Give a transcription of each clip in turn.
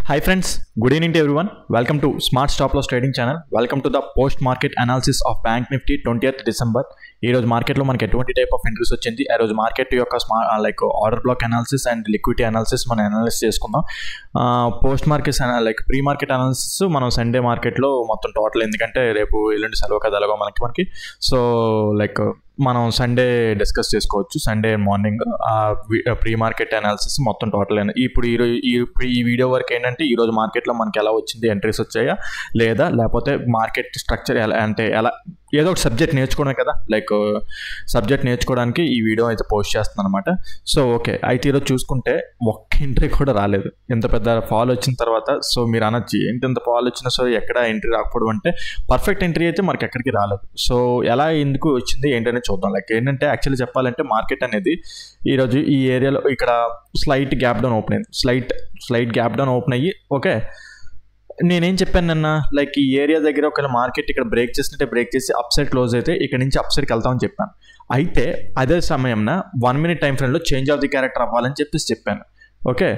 Hi friends, good evening to everyone. Welcome to Smart Stop Loss Trading Channel. Welcome to the post market analysis of Bank Nifty 20th December. ఈ రోజు మార్కెట్లో మనకి ఎటువంటి type of entries వచ్చింది, ఆ రోజు market యొక్క order black analysis and liquidity analysis మనం అనాలిసిస్ చేసుకుందాం. Post market pre market analysis మనం సండే మార్కెట్లో మొత్తం టోటల్, ఎందుకంటే రేపు ఎల్లుండి సెలవు కదా అలాగో మనకి సో మనం సండే డిస్కస్ చేసుకోవచ్చు. Sunday morning pre market analysis మొత్తం టోటల్ ఇప్పుడు ఈ వీడియో వరకు ఏంటంటే ఈరోజు మార్కెట్లో మనకి ఎలా వచ్చింది, ఎంట్రీస్ వచ్చాయా లేదా, లేకపోతే మార్కెట్ స్ట్రక్చర్ ఎలా, అంటే ఎలా ఏదో ఒక సబ్జెక్ట్ నేర్చుకోవడం కదా, సబ్జెక్ట్ నేర్చుకోవడానికి ఈ వీడియో అయితే పోస్ట్ చేస్తున్నాను అనమాట. సో ఓకే, అయితే ఈరోజు చూసుకుంటే ఒక్క ఎంట్రీ కూడా రాలేదు. ఇంత పెద్ద ఫాల్ వచ్చిన తర్వాత సో మీరు అనొచ్చు ఏంటి ఇంత ఫాల్ వచ్చినా సో ఎక్కడ ఎంట్రీ రాకపోవడం అంటే, పర్ఫెక్ట్ ఎంట్రీ అయితే మనకి ఎక్కడికి రాలేదు. సో ఎలా ఎందుకు వచ్చింది ఏంటనే చూద్దాం. ఏంటంటే యాక్చువల్లీ చెప్పాలంటే మార్కెట్ అనేది ఈరోజు ఈ ఏరియాలో ఇక్కడ స్లైట్ గ్యాప్ డౌన్ ఓపెన్ అయింది. స్లైట్ గ్యాప్ డౌన్ ఓపెన్ అయ్యి ఓకే, నేనేం చెప్పాను నిన్న, ఈ ఏరియా దగ్గర ఒకవేళ మార్కెట్ ఇక్కడ బ్రేక్ చేసినట్టే బ్రేక్ చేసి అప్ సైడ్ క్లోజ్ అయితే ఇక్కడ నుంచి అప్ సైడ్కి వెళ్తామని చెప్పాను. అయితే అదే సమయంలో 1 minute టైం ఫ్రేమ్లో చేంజ్ ఆఫ్ ది క్యారెక్టర్ అవ్వాలని చెప్పాను. ఓకే,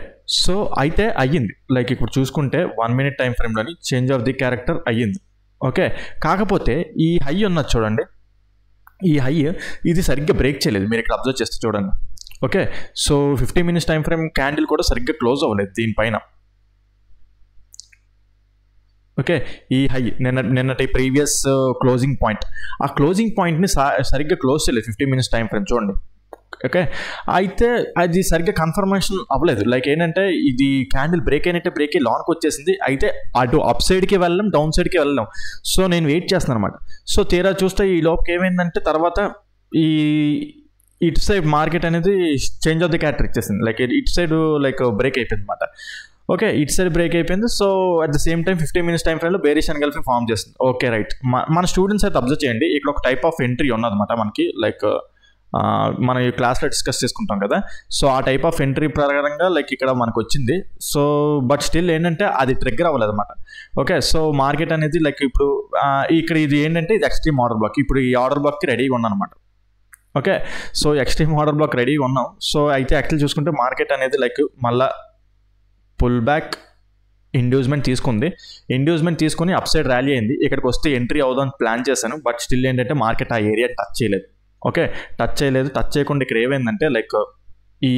సో అయితే అయ్యింది. ఇప్పుడు చూసుకుంటే 1 minute టైం ఫ్రేమ్లోని చేంజ్ ఆఫ్ ది క్యారెక్టర్ అయ్యింది. ఓకే, కాకపోతే ఈ హై ఉన్నది చూడండి, ఈ హై ఇది సరిగ్గా బ్రేక్ చేయలేదు. మీరు ఇక్కడ అబ్జర్వ్ చేస్తే చూడండి. Okay, so 50 minutes time frame candle కూడా సరిగ్గా క్లోజ్ అవ్వలేదు దీనిపైన. ఓకే, ఈ హై నిన్నటి ప్రీవియస్ క్లోజింగ్ పాయింట్, ఆ క్లోజింగ్ పాయింట్ని సరిగ్గా క్లోజ్ చేయలేదు 50 minutes టైం ఫ్రేమ్ చూడండి. ఓకే, అయితే అది సరిగ్గా కన్ఫర్మేషన్ అవ్వలేదు. ఏంటంటే ఇది క్యాండిల్ బ్రేక్ అయినట్టే బ్రేక్ అయ్యి లాన్కి వచ్చేసింది. అయితే అటు అప్ సైడ్కి వెళ్ళడం, డౌన్ సైడ్కి వెళ్ళడం. సో నేను వెయిట్ చేస్తున్నాను అనమాట. సో తీరా చూస్తే ఈ లోపుకి ఏమైందంటే తర్వాత ఈ ఇటు సైడ్ మార్కెట్ అనేది చేంజ్ ఆఫ్ ది క్యారెక్టర్ ఇచ్చేసింది. ఇటు సైడ్ బ్రేక్ అయిపోయింది అనమాట. ఓకే, ఇటు సైడ్ బ్రేక్ అయిపోయింది. So at the same time 50 minutes time ఫ్రేమ్లో బేరిష్ ఎన్గల్ఫింగ్ ఫామ్ చేస్తుంది. ఓకే రైట్, మన స్టూడెంట్స్ అయితే అబ్జర్వ్ చేయండి, ఇక్కడ ఒక టైప్ ఆఫ్ ఎంట్రీ ఉన్నదన్నమాట మనకి. మనం ఈ క్లాస్లో డిస్కస్ చేసుకుంటాం కదా, సో ఆ టైప్ ఆఫ్ ఎంట్రీ ప్రకారంగా ఇక్కడ మనకు వచ్చింది. సో బట్ స్టిల్ ఏంటంటే అది ట్రిగ్గర్ అవ్వలేదు అనమాట. ఓకే, సో మార్కెట్ అనేది ఇప్పుడు ఇక్కడ ఇది ఏంటంటే ఇది ఎక్స్ట్రీమ్ ఆర్డర్ బ్లాక్. ఇప్పుడు ఈ ఆర్డర్ బ్లాక్కి రెడీగా ఉన్నాను అనమాట. Okay, so extreme order black రెడీగా ఉన్నాం. సో అయితే యాక్చువల్లీ చూసుకుంటే మార్కెట్ అనేది మళ్ళీ పుల్ బ్యాక్ ఇండ్యూస్మెంట్ తీసుకుని అప్ సైడ్ ర్యాలీ అయింది. ఇక్కడికి వస్తే ఎంట్రీ అవుదామని ప్లాన్ చేశాను. బట్ స్టిల్ ఏంటంటే మార్కెట్ ఆ ఏరియా టచ్ చేయలేదు. ఓకే, టచ్ చేయకుండా ఇక్కడ ఏమైందంటే ఈ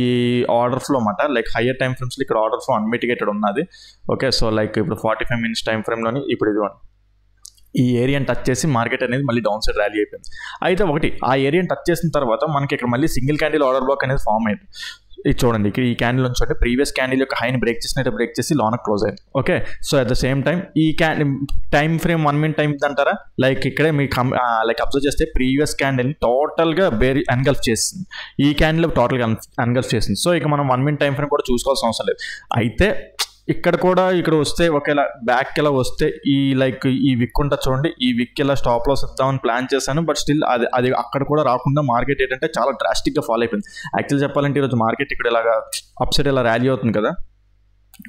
ఆర్డర్ ఫ్లో అన్నమాట, హయ్యర్ టైం ఫ్రేమ్స్లో ఇక్కడ ఆర్డర్ ఫ్లో అన్మిటిగేటెడ్ ఉన్నది. ఓకే, సో ఇప్పుడు 45 minutes టైం ఫ్రేమ్లోని ఇప్పుడు ఇది ఈ ఏరియాని టచ్ చేసి మార్కెట్ అనేది మళ్ళీ డౌన్ సైడ్ ర్యాలీ అయిపోయింది. అయితే ఒకటి, ఆ ఏరియాని టచ్ చేసిన తర్వాత మనకి ఇక్కడ మళ్ళీ సింగిల్ క్యాండిల్ ఆర్డర్ బ్లాక్ అనేది ఫామ్ అయింది. ఇది చూడండి, ఇక్కడ ఈ క్యాండిల్ నుంచి ప్రీవియస్ క్యాండిల్ యొక్క హైని బ్రేక్ చేసి లోన క్లోజ్ అయింది. Okay, so at the same time ఈ టైం ఫ్రేమ్ 1 minute టైం అంటారా, ఇక్కడే మీకు అబ్జర్వ్ చేస్తే ప్రీవియస్ క్యాండిల్ని టోటల్గా ఎన్గల్ఫ్ చేసింది, ఈ క్యాండిల్ టోటల్గా ఎన్గల్ఫ్ చేసింది. సో ఇక మనం 1 minute టైం ఫ్రేమ్ కూడా చూసుకోవాల్సిన అవసరం లేదు. అయితే ఇక్కడ వస్తే ఒకవేళ బ్యాక్ ఇలా వస్తే ఈ విక్ ఉంటుంది చూడండి, ఈ విక్ ఇలా స్టాప్ లాస్ ఇద్దామని ప్లాన్ చేశాను. బట్ స్టిల్ అది అక్కడ కూడా రాకుండా మార్కెట్ ఏంటంటే చాలా డ్రాస్టిక్గా ఫాలో అయిపోయింది. యాక్చువల్లీ చెప్పాలంటే ఈరోజు మార్కెట్ ఇక్కడ ఇలాగా అప్ సైడ్ ఇలా ర్యాలీ అవుతుంది కదా.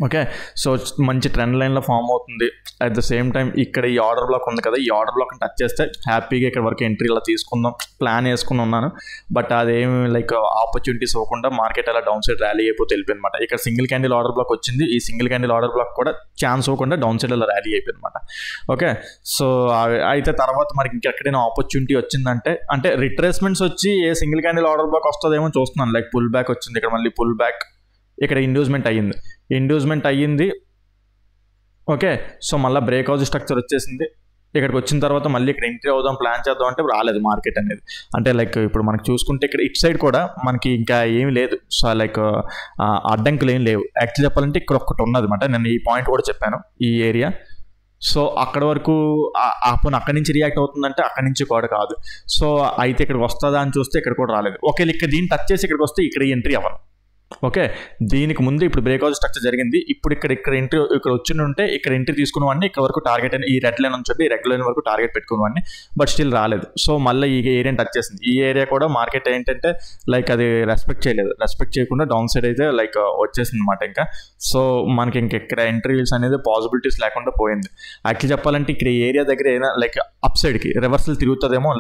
ఓకే, సో మంచి ట్రెండ్ లైన్లో ఫామ్ అవుతుంది. అట్ ద సేమ్ టైం ఇక్కడ ఈ ఆర్డర్ బ్లాక్ ఉంది కదా, ఈ ఆర్డర్ బ్లాక్ని టచ్ చేస్తే హ్యాపీగా ఇక్కడ వరకు ఎంట్రీ ఇలా తీసుకుందాం ప్లాన్ వేసుకుని ఉన్నాను. బట్ అదేమి ఆపర్చునిటీస్ ఇవ్వకుండా మార్కెట్ అలా డౌన్ సైడ్ ర్యాలీ అయిపోతే వెళ్ళిపోయింది అనమాట. ఇక్కడ సింగిల్ క్యాండిల్ ఆర్డర్ బ్లాక్ వచ్చింది, ఈ సింగిల్ క్యాండిల్ ఆర్డర్ బ్లాక్ కూడా ఛాన్స్ ఇవ్వకుండా డౌన్ సైడ్ అలా ర్యాలీ అయిపోయింది అనమాట. ఓకే, సో అయితే తర్వాత మనకి ఇంకెక్కడైనా ఆపర్చునిటీ వచ్చిందంటే, అంటే రిట్రేస్మెంట్స్ వచ్చి a single candle order black వస్తుందేమో చూస్తున్నాను. పుల్ బ్యాక్ వచ్చింది, ఇక్కడ మళ్ళీ పుల్ బ్యాక్, ఇక్కడ ఇండ్యూస్మెంట్ అయ్యింది. ఓకే, సో మళ్ళీ బ్రేక్అవుట్ స్ట్రక్చర్ వచ్చేసింది. ఇక్కడికి వచ్చిన తర్వాత మళ్ళీ ఇక్కడ ఎంట్రీ అవుదాం ప్లాన్ చేద్దాం అంటే రాలేదు మార్కెట్ అనేది. అంటే ఇప్పుడు మనకి చూసుకుంటే ఇక్కడ ఇటు సైడ్ కూడా మనకి ఇంకా ఏమి లేదు. సో అడ్డంకులు ఏం లేవు. యాక్చువల్లీ చెప్పాలంటే ఇక్కడ ఒక్కటి ఉన్నది అనమాట. నేను ఈ పాయింట్ కూడా చెప్పాను, ఈ ఏరియా. సో అక్కడ వరకు అక్కడి నుంచి రియాక్ట్ అవుతుందంటే అక్కడి నుంచి కూడా కాదు. సో అయితే ఇక్కడికి వస్తుందా అని చూస్తే ఇక్కడ కూడా రాలేదు. ఒకవేళ ఇక్కడ దీన్ని టచ్ చేసి ఇక్కడికి వస్తే ఇక్కడ ఎంట్రీ అవ్వను. ఓకే, దీనికి ముందు ఇప్పుడు బ్రేక్అవుట్ స్ట్రక్చర్ జరిగింది. ఇప్పుడు ఇక్కడ ఎంట్రీ ఇక్కడ వచ్చి ఉంటే ఇక్కడ ఎంట్రీ తీసుకునేవాడిని, ఇక్కడ వరకు టార్గెట్ ఈ రెడ్ లైన్ నుంచి ఈ రెడ్ లైన్ వరకు టార్గెట్ పెట్టుకునేవాడిని. బట్ స్టిల్ రాలేదు. సో మళ్ళీ ఈ ఏరియాని టచ్ చేసింది. ఈ ఏరియా కూడా మార్కెట్ ఏంటంటే అది రెస్పెక్ట్ చేయకుండా డౌన్ సైడ్ అయితే వచ్చేసింది అనమాట. ఇంకా సో మనకి ఇక్కడ ఎంట్రీస్ అనేది పాసిబిలిటీస్ లేకుండా పోయింది. యాక్చువల్లీ చెప్పాలంటే ఇక్కడ ఏరియా దగ్గర ఏదైనా అప్ సైడ్కి రివర్సల్ తిరుగుతుందేమో,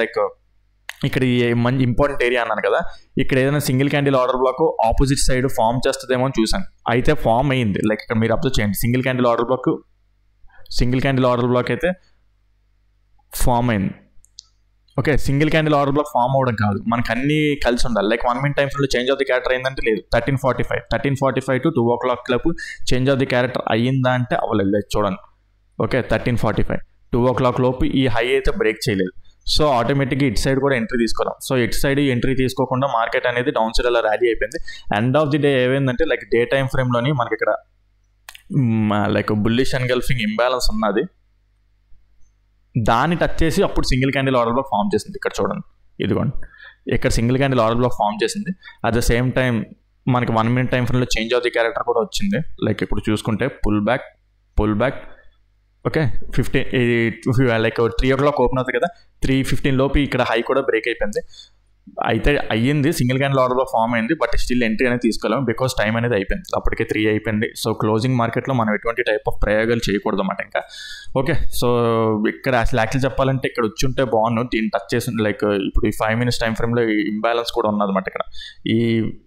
ఇక్కడ మంచి ఇంపార్టెంట్ ఏరియా అన్నాను కదా, ఇక్కడ ఏదైనా single candle order block opposite side form చేస్తుందేమో అని చూసాను. అయితే ఫామ్ అయ్యింది. లైక్ ఇక్కడ మీరు అబ్జర్వ్ చేయండి, సింగిల్ క్యాండిల్ ఆర్డర్ బ్లాక్ అయితే ఫామ్ అయింది. Okay, single candle order block form అవ్వడం కాదు, మనకు అన్ని కలిసి ఉండాలి. లైక్ 1 minute టైం ఫ్రేమ్లో చేంజ్ ఆఫ్ ది క్యారెక్టర్ అయిందంటే లేదు. 13:45 to 2 o'clock లోపు చేంజ్ ఆఫ్ ది క్యారెక్టర్ అయ్యిందా అంటే అవ్వలేదు. లేదు చూడండి. ఓకే, 13:45 2 o'clock లోపు ఈ హై అయితే బ్రేక్ చేయలేదు. సో ఆటోమేటిక్గా ఇటు సైడ్ కూడా ఎంట్రీ తీసుకోవాలి. సో ఇటు సైడ్ ఎంట్రీ తీసుకోకుండా మార్కెట్ అనేది డౌన్ సైడ్ అలా ర్యాలీ అయిపోయింది. ఎండ్ ఆఫ్ ది డే ఏమైందంటే లైక్ డే టైం ఫ్రేమ్లోని మనకి ఇక్కడ లైక్ బుల్లిష్ ఎన్గల్ఫింగ్ ఇంబ్యాలెన్స్ ఉన్నది, దాన్ని టచ్ చేసి అప్పుడు single candle order block form చేసింది. ఇక్కడ చూడండి, ఇదిగోండి, ఇక్కడ single candle order block form చేసింది. అట్ ద సేమ్ టైం మనకి 1 minute టైం ఫ్రేమ్లో చేంజ్ ఆఫ్ ది క్యారెక్టర్ కూడా వచ్చింది. లైక్ ఇప్పుడు చూసుకుంటే pull back. Okay, 15 like 3 o'clock open అవుతుంది కదా, 3:15 లోపు ఇక్కడ హై కూడా బ్రేక్ అయిపోయింది. అయితే అయ్యింది, single candle order block form అయింది, బట్ స్టిల్ ఎంట్రీ అనేది తీసుకోలేము బికాస్ టైం అనేది అయిపోయింది. అప్పటికే 3 అయిపోయింది. సో క్లోజింగ్ మార్కెట్లో మనం ఎటువంటి టైప్ ఆఫ్ ప్రయోగాలు చేయకూడదు అన్నమాట ఇంకా. ఓకే, సో ఇక్కడ అసలు యాక్చువల్ చెప్పాలంటే ఇక్కడ వచ్చి ఉంటే బాగుండు, దీన్ని టచ్ చేసి లైక్ ఇప్పుడు ఈ 5 minutes టైం ఫ్రేమ్లో ఇంబ్యాలెన్స్ కూడా ఉన్నదన్నమాట. ఇక్కడ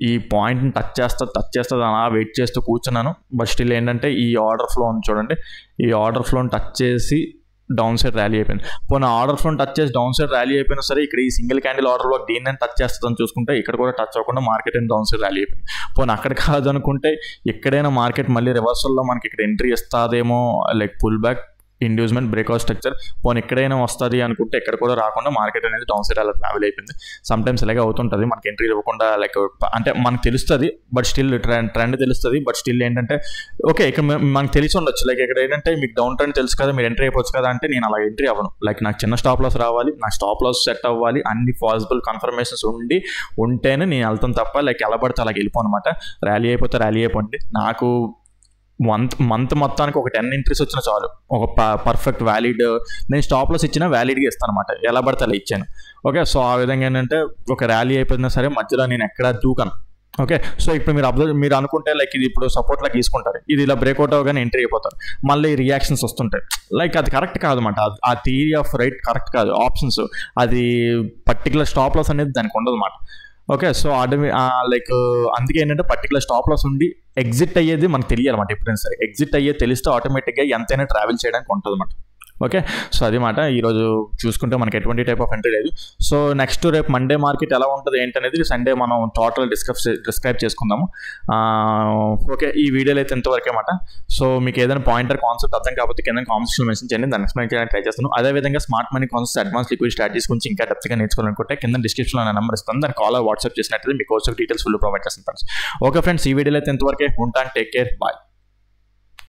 ఈ పాయింట్ని టచ్ చేస్తుంది అలా వెయిట్ చేస్తూ కూర్చున్నాను. బట్ స్టిల్ ఏంటంటే ఈ ఆర్డర్ ఫ్లో ఉంది చూడండి, ఈ ఆర్డర్ ఫ్లోని టచ్ చేసి డౌన్ సైడ్ ర్యాలీ అయిపోయింది. పోనీ ఆర్డర్ ఫ్లోని టచ్ చేసి డౌన్ సైడ్ ర్యాలీ అయిపోయినా సరే ఇక్కడ ఈ సింగిల్ క్యాండిల్ ఆర్డర్ బ్లాక్ దీన్ని టచ్ చేస్తుందని చూసుకుంటే ఇక్కడ కూడా టచ్ అవ్వకుండా market and down side rally అయిపోయింది. పోనీ అక్కడ కాదు అనుకుంటే ఎక్కడైనా మార్కెట్ మళ్ళీ రివర్సల్లో మనకి ఇక్కడ ఎంట్రీ ఇస్తుందేమో, like pull back inducement breakout structure. పోనీ ఎక్కడైనా వస్తుంది అనుకుంటే ఇక్కడ కూడా రాకుండా మార్కెట్ అనేది డౌన్ సైడ్ అలా ట్రావెల్ అయిపోయింది. సమ్టైమ్స్ ఇలాగే అవుతుంటుంది, మనకి ఎంట్రీ ఇవ్వకుండా లైక్ అంటే మనకు తెలుస్తుంది బట్ స్టిల్ ట్రెండ్ తెలుస్తుంది, బట్ స్టిల్ ఏంటంటే ఓకే ఇక్కడ మనకు తెలిసి ఉండొచ్చు. లైక్ ఇక్కడ ఏంటంటే మీకు డౌన్ ట్రెండ్ తెలుసు కదా, మీరు ఎంట్రీ అయిపోవచ్చు కదా అంటే నేను అలా ఎంట్రీ అవ్వను. లైక్ నాకు చిన్న స్టాప్ లాస్ రావాలి, నాకు స్టాప్ లాస్ సెట్ అవ్వాలి, అన్ని పాసిబుల్ కన్ఫర్మేషన్స్ ఉంటేనే నేను వెళ్తాను తప్ప లైక్ ఎలా పడితే అలాగ వెళ్ళిపోను అనమాట. ర్యాలీ అయిపోతే నాకు మంత్ మొత్తానికి ఒక 10 ఎంట్రీస్ వచ్చినా చాలు, ఒక పర్ఫెక్ట్ వ్యాలిడ్, నేను స్టాప్ లాస్ ఇచ్చినా వ్యాలిడ్గా ఇస్తాను అనమాట, ఎలా పడితే అలా ఇచ్చాను. ఓకే, సో ఆ విధంగా ఏంటంటే ఒక ర్యాలీ అయిపోయినా సరే మధ్యలో నేను ఎక్కడా దూకను. ఓకే, సో ఇప్పుడు మీరు అనుకుంటే లైక్ ఇది ఇప్పుడు సపోర్ట్ లాగా తీసుకుంటారు, ఇది ఇలా బ్రేక్అవుట్ అవగానే ఎంట్రీ అయిపోతారు, మళ్ళీ రియాక్షన్స్ వస్తుంటాయి. లైక్ అది కరెక్ట్ కాదు అనమాట, ఆ థియరీ ఆఫ్ రైట్ కరెక్ట్ కాదు. ఆప్షన్స్ అది పర్టికులర్ స్టాప్ లాస్ అనేది దానికి ఉండదు అనమాట. ఓకే, సో లైక్ అందుకే ఏంటంటే పర్టికులర్ స్టాప్ లాస్ ఉండి ఎగ్జిట్ అయ్యేది మనకు తెలియాలన్నమాట. ఎప్పుడైనా సరే ఎగ్జిట్ అయ్యేది తెలిస్తే ఆటోమేటిక్గా ఎంతైనా ట్రావెల్ చేయడానికి ఉంటుంది అన్నమాట. ఓకే, సో అది మాట. ఈరోజు చూసుకుంటే మనకి ఎటువంటి టైప్ ఆఫ్ ఎంట్రీ లేదు. సో నెక్స్ట్ రేపు మండే మార్కెట్ ఎలా ఉంటుంది ఏంటనేది సండే మనం టోటల్ డిస్క్రైబ్ చేసుకుందాము. ఓకే, ఈ వీడియోలో అయితే ఎంతవరకే మాట. సో మీకు ఏదైనా పాయింటర్ కాన్సెప్ట్ అర్థం కాకపోతే కింద కామెంట్స్లో మెన్షన్ చేయండి, దాన్ని ఎక్స్ప్లెయిన్ చేయడానికి ట్రై చేస్తాను. అదేవిధంగా smart money concept, advance liquid strategies గురించి ఇంకా డెప్త్గా నేర్చుకోవాలనుకుంటే కింద డిస్క్రిప్షన్లో నా నెంబర్ ఇస్తాను, దాన్ని కాల్ వాట్సాప్ చేసినట్లయితే మీ కోర్స్ డీటెయిల్స్ ఫుల్ ప్రొవైడ్ చేస్తాను ఫ్రెండ్స్. ఓకే ఫ్రెండ్స్, ఈ వీడియోలో అయితే ఎంతవరకే ఉంటాను. Take care, bye.